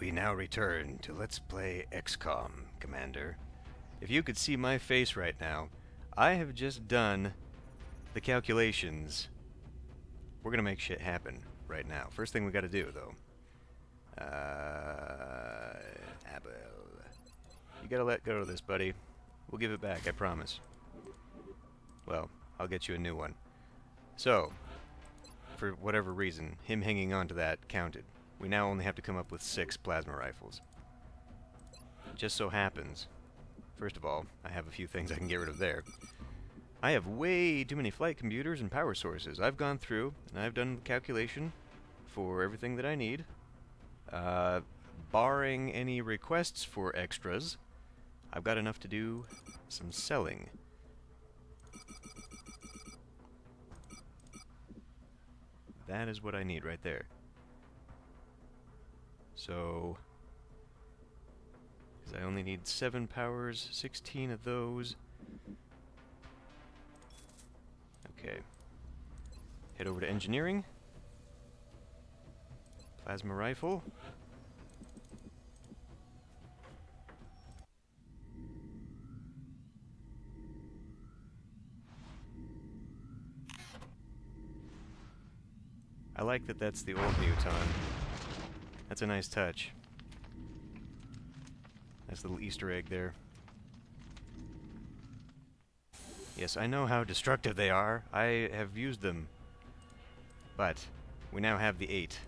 We now return to Let's Play XCOM, Commander. If you could see my face right now, I have just done the calculations. We're gonna make shit happen right now. First thing we gotta do, though. Abel. You gotta let go of this, buddy. We'll give it back, I promise. Well, I'll get you a new one. So, for whatever reason, him hanging on to that counted. We now only have to come up with 6 plasma rifles. Just so happens, first of all, I have a few things I can get rid of there. I have way too many flight computers and power sources. I've gone through, and I've done the calculation for everything that I need. Barring any requests for extras, I've got enough to do some selling. That is what I need right there. So, because I only need 7 powers, 16 of those. Okay. Head over to engineering. Plasma rifle. I like that that's the old Muton. That's a nice touch. Nice little Easter egg there. Yes, I know how destructive they are. I have used them. But we now have the 8.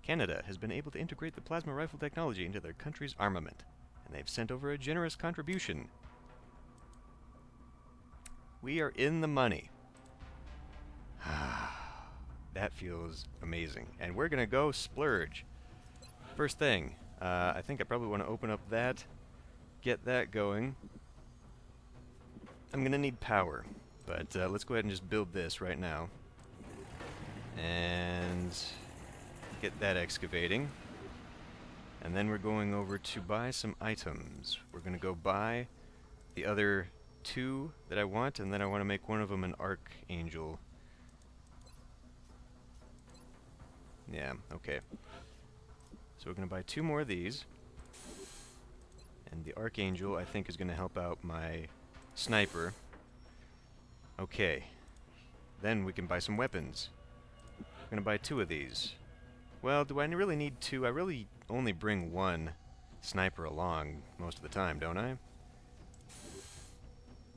Canada has been able to integrate the plasma rifle technology into their country's armament, and they've sent over a generous contribution. We are in the money. That feels amazing. And we're gonna go splurge. First thing, I think I probably want to open up that, get that going. I'm gonna need power, but let's go ahead and just build this right now. And get that excavating. And then we're going over to buy some items. We're gonna go buy the other 2 that I want, and then I want to make one of them an Archangel. Yeah, okay. So we're going to buy 2 more of these. And the Archangel, I think, is going to help out my sniper. Okay. Then we can buy some weapons. I'm going to buy 2 of these. Well, do I really need 2? I really only bring 1 sniper along most of the time, don't I?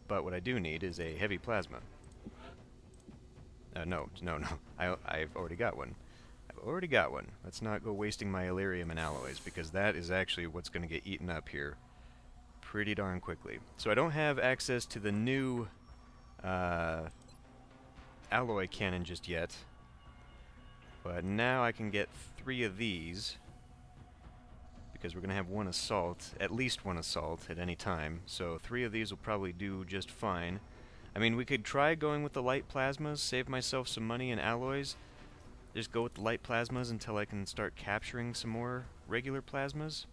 But what I do need is a heavy plasma. No. I've already got one. Let's not go wasting my Illyrium and alloys, because that is actually what's going to get eaten up here pretty darn quickly. So I don't have access to the new alloy cannon just yet. But now I can get 3 of these, because we're going to have 1 assault, at least 1 assault at any time, so 3 of these will probably do just fine. I mean, we could try going with the light plasmas, save myself some money in alloys, just go with the light plasmas until I can start capturing some more regular plasmas.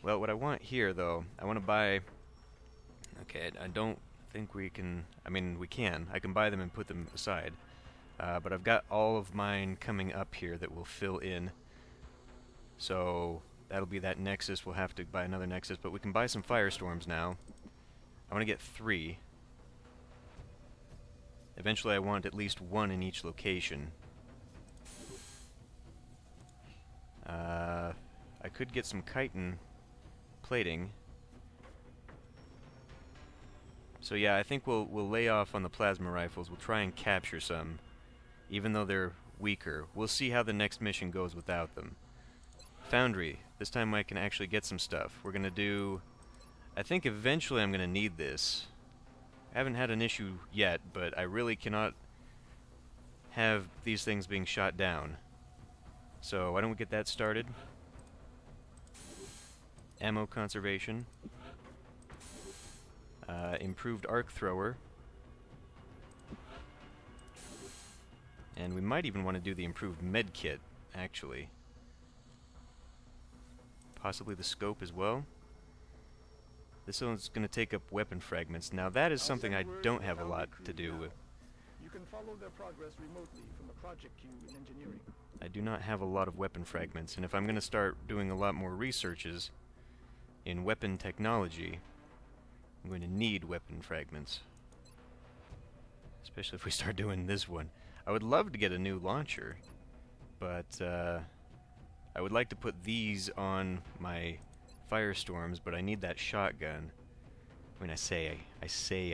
Well, what I want here, though, I want to buy... Okay, I don't think we can... I mean, we can. I can buy them and put them aside. But I've got all of mine coming up here that will fill in. So that'll be that Nexus. We'll have to buy another Nexus, but we can buy some Firestorms now. I want to get 3. Eventually I want at least 1 in each location. I could get some chitin plating. So yeah, I think we'll lay off on the plasma rifles. We'll try and capture some, even though they're weaker. We'll see how the next mission goes without them. Foundry. This time I can actually get some stuff. We're going to do... I think eventually I'm going to need this. I haven't had an issue yet, but I really cannot have these things being shot down. So why don't we get that started? Ammo conservation. Improved arc thrower. And we might even want to do the improved med kit, actually. Possibly the scope as well. This one's going to take up weapon fragments. Now that is something I don't have a lot to do with. can follow their progress remotely from the project queue in engineering. I do not have a lot of weapon fragments, and if I'm going to start doing a lot more researches in weapon technology, I'm going to need weapon fragments. Especially if we start doing this one. I would love to get a new launcher, but I would like to put these on my Firestorms, but I need that shotgun. I mean, I say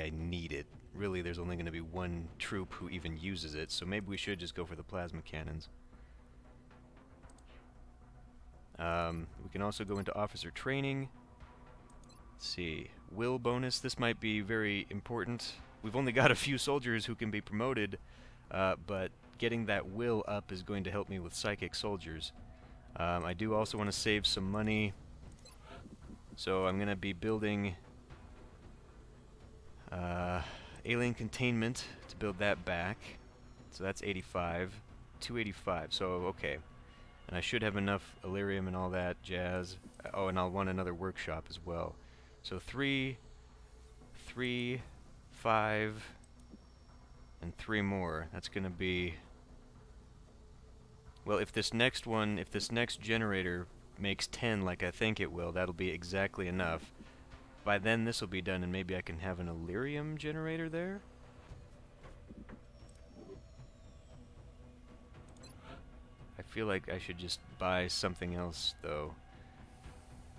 I need it. Really, there's only going to be one troop who even uses it, so maybe we should just go for the plasma cannons. We can also go into officer training. Let's see. Will bonus. This might be very important. We've only got a few soldiers who can be promoted, but getting that will up is going to help me with psychic soldiers. I do also want to save some money, so I'm going to be building alien containment to build that back. So that's 85, 285. So okay, and I should have enough Illyrium and all that jazz. Oh, and I'll want another workshop as well. So 3, 5, and 3 more. That's going to be... Well, if this next generator makes 10 like I think it will, that'll be exactly enough. By then this will be done, and maybe I can have an Illyrium generator there? I feel like I should just buy something else, though.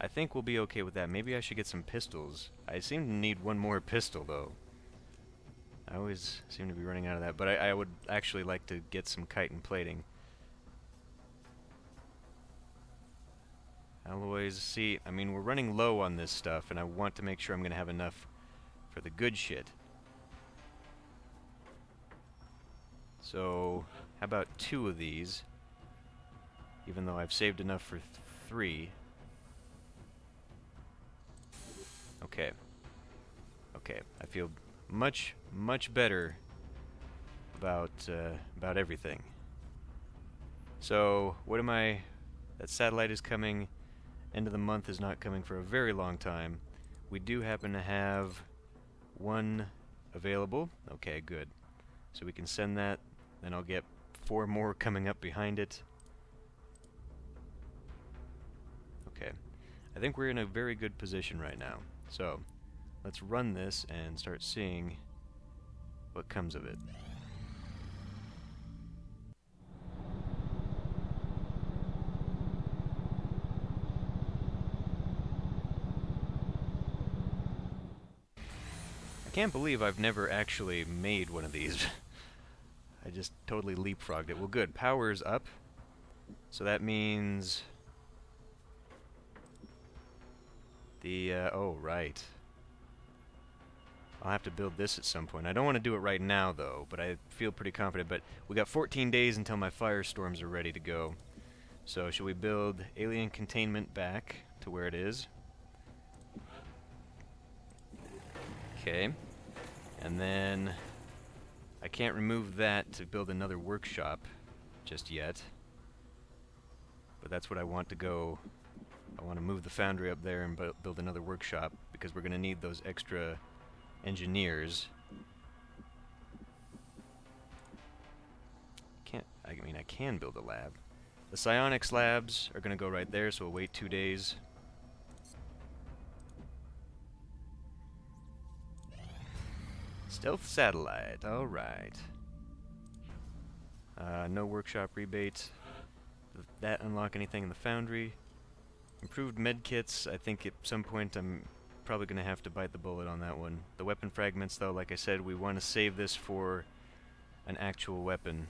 I think we'll be okay with that. Maybe I should get some pistols. I seem to need one more pistol, though. I always seem to be running out of that, but I would actually like to get some chitin plating. Alloys, see, I mean, we're running low on this stuff, and I want to make sure I'm going to have enough for the good shit. So, how about 2 of these? Even though I've saved enough for 3. Okay. Okay, I feel much better about everything. So, what am I... That satellite is coming. End of the month is not coming for a very long time. We do happen to have 1 available. Okay, good. So we can send that, then I'll get 4 more coming up behind it. Okay. I think we're in a very good position right now. So, let's run this and start seeing what comes of it. I can't believe I've never actually made one of these. I just totally leapfrogged it. Well, good. Power's up. So that means... oh, right. I'll have to build this at some point. I don't want to do it right now, though, but I feel pretty confident. But we got 14 days until my Firestorms are ready to go. So should we build alien containment back to where it is? Okay. And then I can't remove that to build another workshop just yet. But that's what I want to go. I want to move the foundry up there and build another workshop because we're going to need those extra engineers. I can build a lab. The psionics labs are going to go right there, so we'll wait 2 days. Stealth satellite, alright. No workshop rebate. That unlock anything in the foundry. Improved medkits, I think at some point I'm probably going to have to bite the bullet on that one. The weapon fragments, though, like I said, we want to save this for an actual weapon.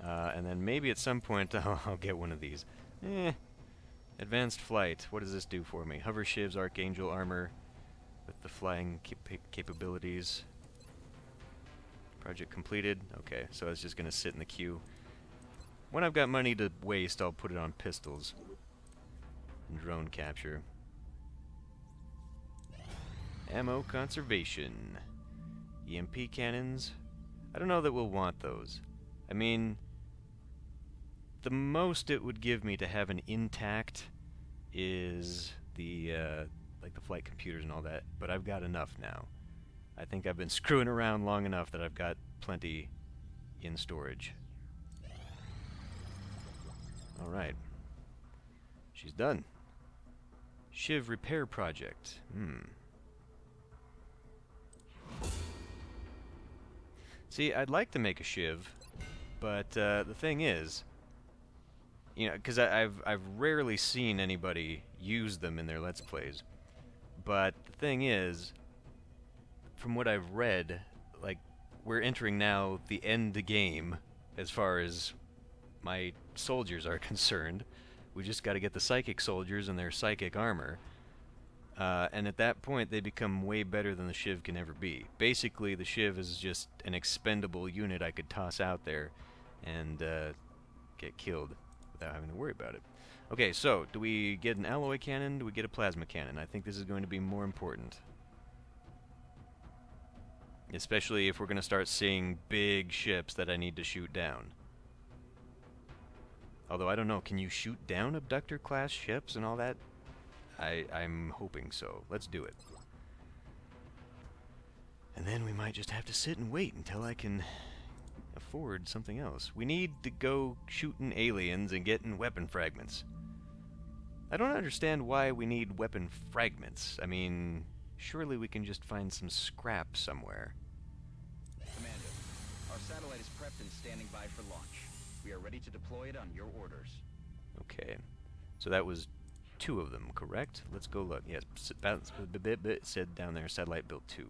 And then maybe at some point I'll get one of these. Advanced flight, what does this do for me? Hover shivs, Archangel armor with the flying capabilities. Project completed. Okay, so it's just going to sit in the queue. When I've got money to waste, I'll put it on pistols. And drone capture. Ammo conservation. EMP cannons. I don't know that we'll want those. I mean, the most it would give me to have an intact is the, like the flight computers and all that, but I've got enough now. I think I've been screwing around long enough that I've got plenty in storage. Alright. She's done. Shiv repair project. See, I'd like to make a Shiv, but the thing is, you know, because I've rarely seen anybody use them in their Let's Plays. But the thing is, from what I've read, like, we're entering now the end game as far as my soldiers are concerned. We just got to get the psychic soldiers and their psychic armor. And at that point, they become way better than the Shiv can ever be. Basically, the Shiv is just an expendable unit I could toss out there and get killed without having to worry about it. Okay, so, do we get an alloy cannon? Do we get a plasma cannon? I think this is going to be more important. Especially if we're going to start seeing big ships that I need to shoot down. Although, I don't know, can you shoot down abductor-class ships and all that? I'm hoping so. Let's do it. And then we might just have to sit and wait until I can afford something else. We need to go shooting aliens and getting weapon fragments. I don't understand why we need weapon fragments. I mean, surely we can just find some scrap somewhere. Commander, our satellite is prepped and standing by for launch. We are ready to deploy it on your orders. Okay. So that was 2 of them, correct? Let's go look. Yes, it said down there, satellite built 2.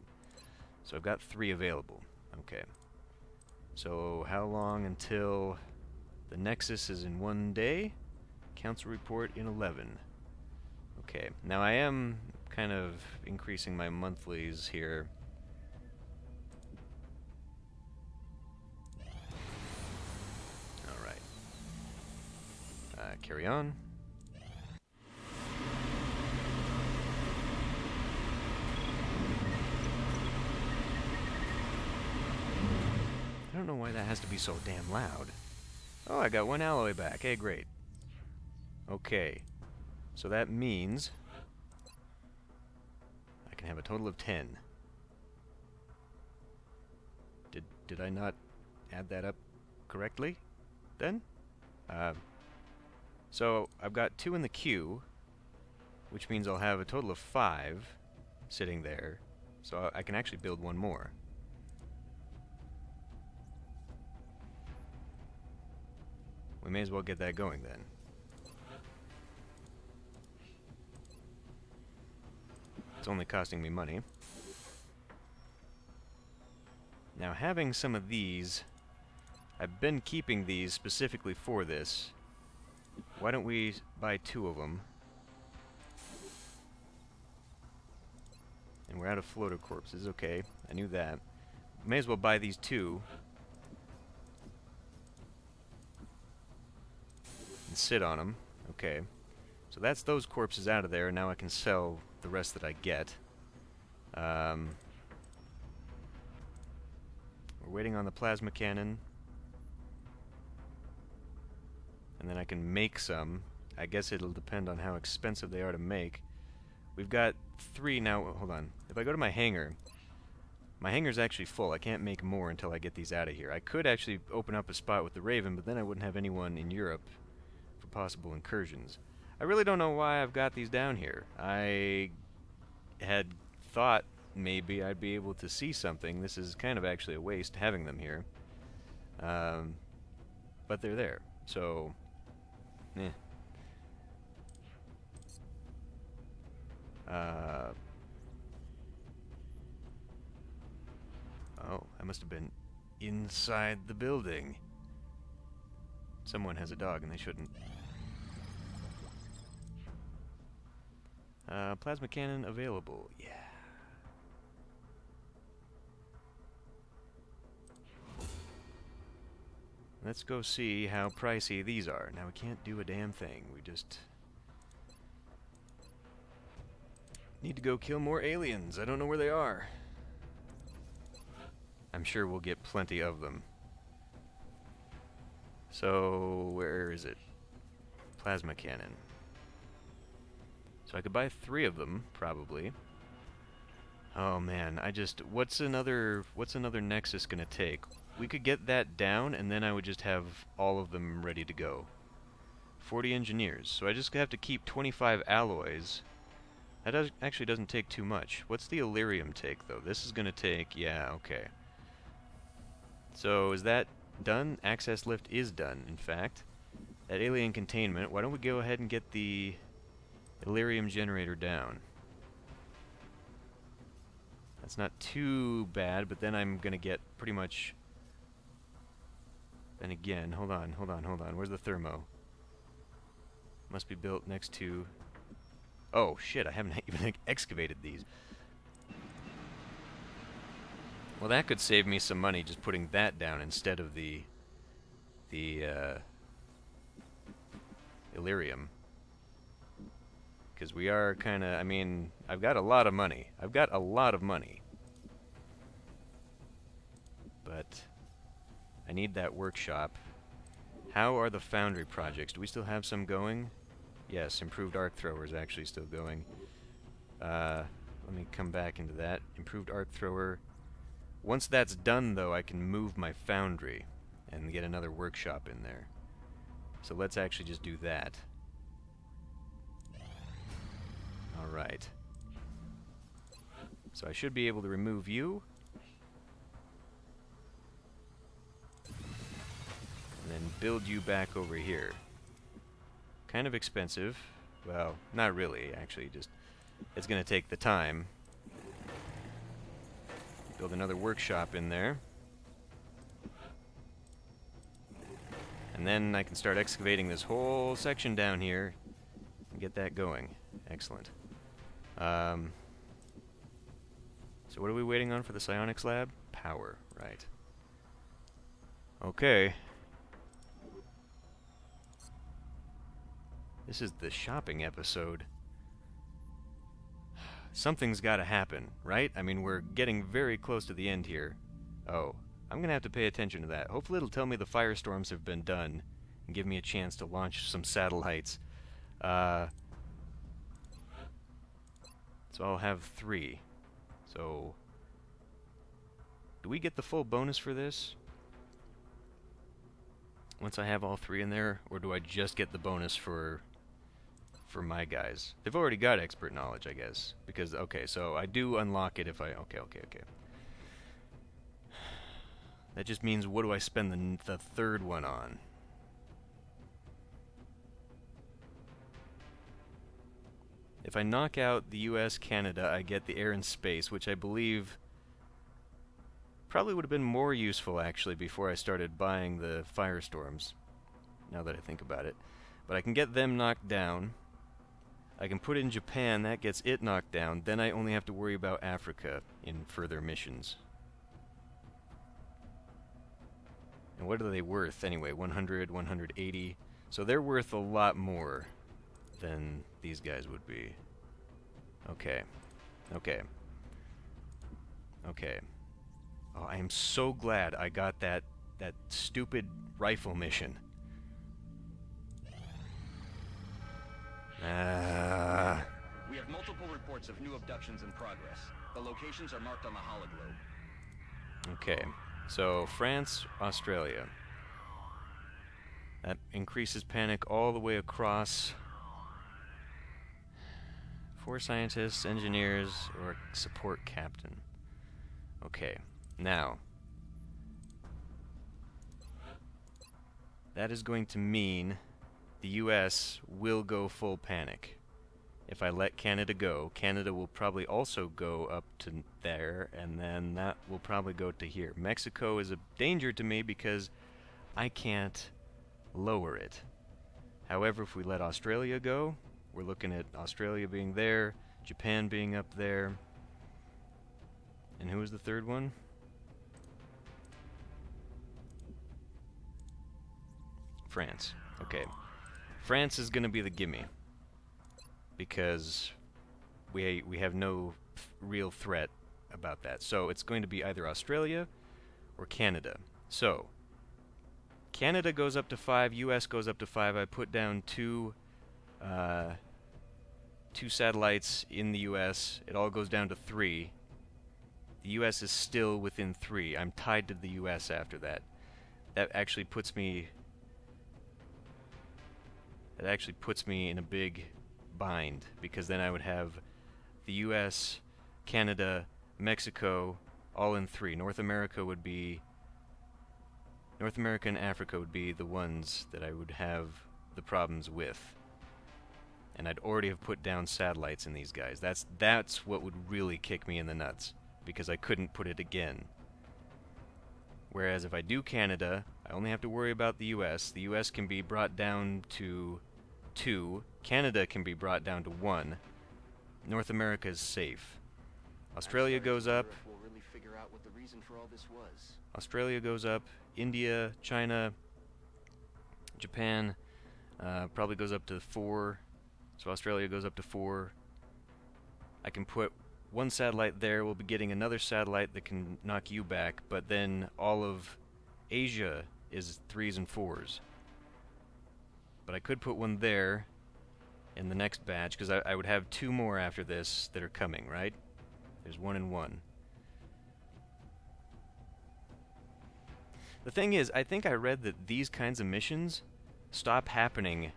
So I've got 3 available. Okay. So how long until the Nexus is in 1 day? Council report in 11. Okay. Now I am kind of increasing my monthlies here. Alright. Carry on. I don't know why that has to be so damn loud. Oh, I got 1 alloy back. Hey, great. Okay. So that means I can have a total of 10. Did I not add that up correctly then? So I've got 2 in the queue, which means I'll have a total of 5 sitting there. So I can actually build 1 more. We may as well get that going then. It's only costing me money. Now, having some of these, I've been keeping these specifically for this. Why don't we buy 2 of them? And we're out of floater corpses. Okay, I knew that. May as well buy these 2. And sit on them. Okay. So that's those corpses out of there. Now I can sell the rest that I get. We're waiting on the plasma cannon. And then I can make some. I guess it'll depend on how expensive they are to make. We've got 3 now. Hold on. If I go to my hangar is actually full. I can't make more until I get these out of here. I could actually open up a spot with the Raven, but then I wouldn't have anyone in Europe for possible incursions. I really don't know why I've got these down here. I had thought maybe I'd be able to see something. This is kind of actually a waste having them here. But they're there. So, eh. Oh, I must have been inside the building. Someone has a dog and they shouldn't. Plasma cannon available. Yeah. Let's go see how pricey these are. Now we can't do a damn thing. We just need to go kill more aliens. I don't know where they are. I'm sure we'll get plenty of them. So, where is it? Plasma cannon. So I could buy 3 of them, probably. Oh man, what's another nexus gonna take? We could get that down, and then I would just have all of them ready to go. 40 engineers, so I just have to keep 25 alloys. That actually doesn't take too much. What's the Illyrium take, though? This is gonna take, yeah, okay. So, is that done? Access lift is done, in fact. That alien containment, why don't we go ahead and get the Illyrium generator down? That's not too bad, but then I'm gonna get pretty much... Then again, hold on. Where's the thermo? Must be built next to... Oh, shit, I haven't even excavated these. Well, that could save me some money just putting that down instead of the Illyrium. Because we are kind of, I mean, I've got a lot of money. But I need that workshop. How are the foundry projects? Do we still have some going? Yes, improved arc thrower is actually still going. Let me come back into that. Improved arc thrower. Once that's done, though, I can move my foundry and get another workshop in there. So let's actually just do that. Alright. So I should be able to remove you. And then build you back over here. Kind of expensive. Well, not really, actually. Just it's going to take the time. Build another workshop in there. And then I can start excavating this whole section down here and get that going. Excellent. So what are we waiting on for the psionics lab? Power, right. Okay. This is the shopping episode. Something's got to happen, right? I mean, we're getting very close to the end here. Oh, I'm going to have to pay attention to that. Hopefully it'll tell me the firestorms have been done and give me a chance to launch some satellites. So I'll have 3. So, do we get the full bonus for this? Once I have all 3 in there, or do I just get the bonus for my guys? They've already got expert knowledge, I guess. Because, okay, so I do unlock it if I... Okay. That just means, what do I spend the third one on? If I knock out the US, Canada, I get the air and space, which I believe probably would have been more useful, actually, before I started buying the firestorms, now that I think about it. But I can get them knocked down. I can put in Japan, that gets it knocked down. Then I only have to worry about Africa in further missions. And what are they worth, anyway? 100, 180. So they're worth a lot more than these guys would be. Okay. Oh, I am so glad I got that stupid rifle mission. We have multiple reports of new abductions in progress. The locations are marked on the hologlobe. Okay, so France, Australia. That increases panic all the way across. 4 scientists, engineers, or support captain. Okay, now. That is going to mean the US will go full panic. If I let Canada go, Canada will probably also go up to there, and then that will probably go to here. Mexico is a danger to me because I can't lower it. However, if we let Australia go, we're looking at Australia being there, Japan being up there. And who was the third one? France. Okay. France is going to be the gimme. Because we have no real threat about that. So it's going to be either Australia or Canada. So Canada goes up to 5, US goes up to 5. I put down 2 satellites in the US. It all goes down to 3. The US is still within 3. I'm tied to the US after that. That actually puts me in a big bind, because then I would have the US, Canada, Mexico all in 3. North America and Africa would be the ones that I would have the problems with. And I'd already have put down satellites in these guys. That's what would really kick me in the nuts, because I couldn't put it again. Whereas if I do Canada, I only have to worry about the US. The US can be brought down to 2. Canada can be brought down to 1. North America is safe. Australia goes up. We'll really figure out what the reason for all this was. Australia goes up. India, China, Japan probably goes up to 4. So Australia goes up to 4. I can put one satellite there. We'll be getting another satellite that can knock you back. But then all of Asia is 3s and 4s. But I could put one there in the next batch, because I would have 2 more after this that are coming, right? There's 1 and 1. The thing is, I think I read that these kinds of missions stop happening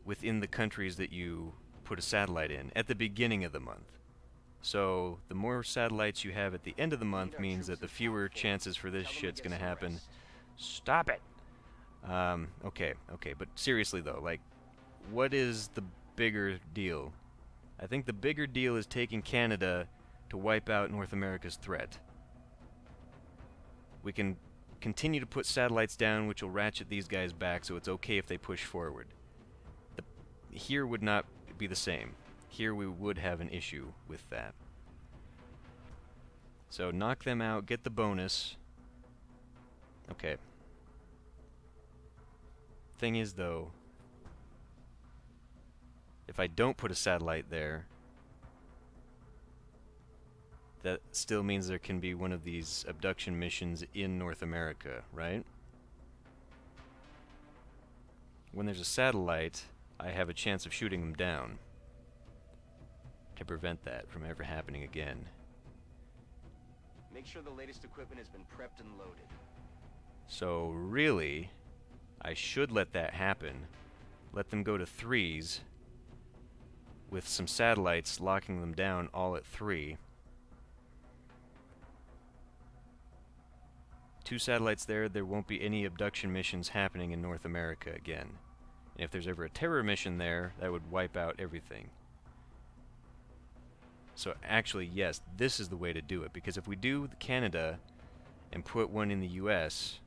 within the countries that you put a satellite in at the beginning of the month. So the more satellites you have at the end of the month means that the fewer chances for this shit's gonna happen. Stop it! Okay, but seriously though, like, what is the bigger deal? I think the bigger deal is taking Canada to wipe out North America's threat. We can continue to put satellites down, which will ratchet these guys back, so it's okay if they push forward. Here would not be the same. Here we would have an issue with that. So knock them out, get the bonus. Okay. Thing is though, if I don't put a satellite there, that still means there can be one of these abduction missions in North America, right? When there's a satellite, I have a chance of shooting them down to prevent that from ever happening again. Make sure the latest equipment has been prepped and loaded. So really, I should let that happen. Let them go to 3s with some satellites locking them down all at 3. 2 satellites there won't be any abduction missions happening in North America again. And if there's ever a terror mission there, that would wipe out everything. So actually, yes, this is the way to do it, because if we do Canada and put one in the US,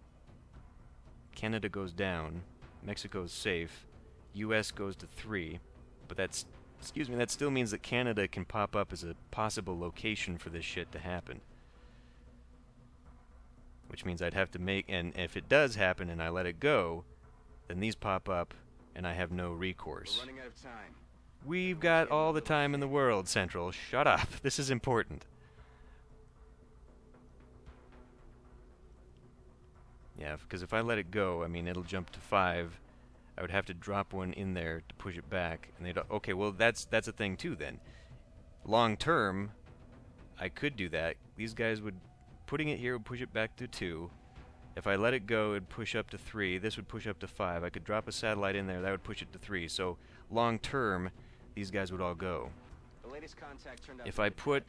Canada goes down, Mexico's safe, US goes to 3, but that still means that Canada can pop up as a possible location for this shit to happen. Which means I'd have to make, and if it does happen and I let it go, then these pop up and I have no recourse. We're running out of time. We've got all the time in the world, Central. Shut up. This is important. Yeah, because if I let it go, I mean, it'll jump to 5. I would have to drop one in there to push it back. And they'd... Okay, well, that's a thing, too, then. Long term, I could do that. These guys would... Putting it here would push it back to 2. If I let it go, it'd push up to 3. This would push up to 5. I could drop a satellite in there. That would push it to 3. So, long term, these guys would all go. The latest contact turned out If I put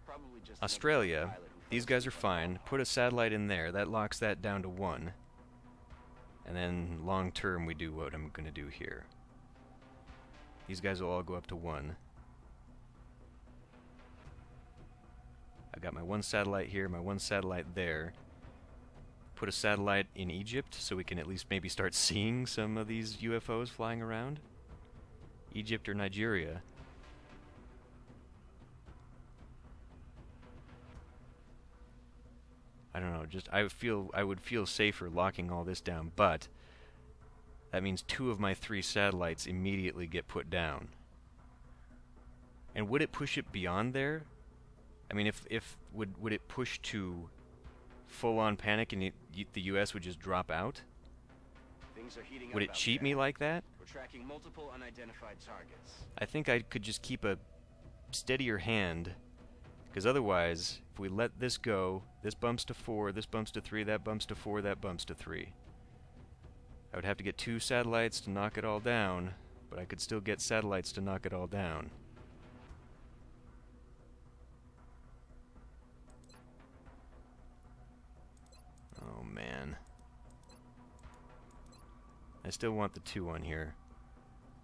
probably just Australia, these guys are fine. Put a satellite in there. That locks that down to 1. And then, long term, we do what I'm going to do here. These guys will all go up to 1. I got my 1 satellite here, my 1 satellite there. Put a satellite in Egypt so we can at least maybe start seeing some of these UFOs flying around. Egypt or Nigeria. I don't know, just I would feel safer locking all this down, but that means 2 of my 3 satellites immediately get put down. And would it push it beyond there? I mean, would it push to full-on panic and the U.S. would just drop out? Things are heating Would up it out cheat there. me like that? We're tracking multiple unidentified targets. I think I could just keep a steadier hand, Because otherwise, if we let this go, this bumps to 4, this bumps to 3, that bumps to 4, that bumps to 3. I would have to get 2 satellites to knock it all down, but I could still get satellites to knock it all down. Oh man. I still want the 2 on here.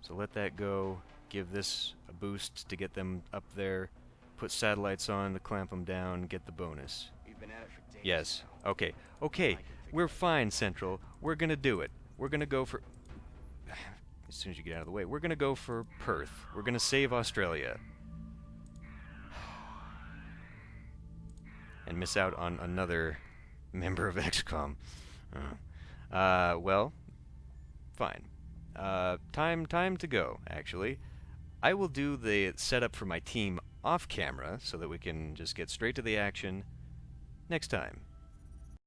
So let that go, give this a boost to get them up there, put satellites on to clamp them down, get the bonus. We've been at it for days. Yes. now. Okay. Okay. We're fine, Central. We're gonna do it. We're gonna go for... As soon as you get out of the way, we're gonna go for Perth. We're gonna save Australia. And miss out on another member of XCOM. Well, fine. Time to go, actually. I will do the setup for my team off camera so that we can just get straight to the action next time.